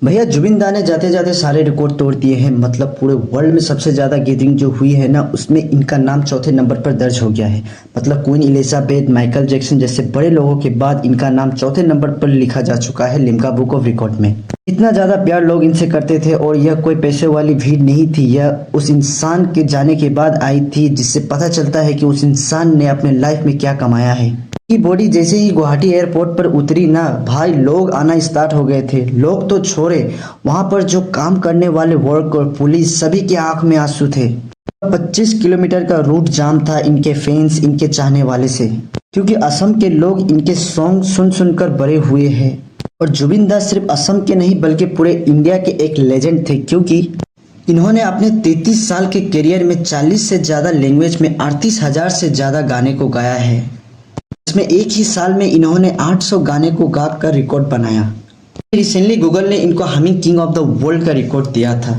भैया जुबिन दा ने जाते जाते सारे रिकॉर्ड तोड़ दिए हैं। मतलब पूरे वर्ल्ड में सबसे ज़्यादा गैदरिंग जो हुई है ना, उसमें इनका नाम चौथे नंबर पर दर्ज हो गया है। मतलब क्वीन एलिजाबेथ, माइकल जैक्सन जैसे बड़े लोगों के बाद इनका नाम चौथे नंबर पर लिखा जा चुका है लिम्का बुक ऑफ रिकॉर्ड में। इतना ज़्यादा प्यार लोग इनसे करते थे और यह कोई पैसे वाली भीड़ नहीं थी। यह उस इंसान के जाने के बाद आई थी, जिससे पता चलता है कि उस इंसान ने अपने लाइफ में क्या कमाया है। की बॉडी जैसे ही गुवाहाटी एयरपोर्ट पर उतरी ना भाई, लोग आना स्टार्ट हो गए थे। लोग तो छोड़े, वहां पर जो काम करने वाले वर्कर, पुलिस, सभी की आंख में आंसू थे। 25 किलोमीटर का रूट जाम था इनके फैंस, इनके चाहने वाले से, क्योंकि असम के लोग इनके सॉन्ग सुन सुनकर बड़े हुए हैं। और जुबिन दा सिर्फ असम के नहीं बल्कि पूरे इंडिया के एक लेजेंड थे, क्योंकि इन्होंने अपने 33 साल के करियर में 40 से ज़्यादा लैंग्वेज में 38,000 से ज़्यादा गाने को गाया है। इसमें एक ही साल में इन्होंने 800 गाने को गाकर रिकॉर्ड बनाया। रिसेंटली गूगल ने इनको humming king of the world का रिकॉर्ड दिया था।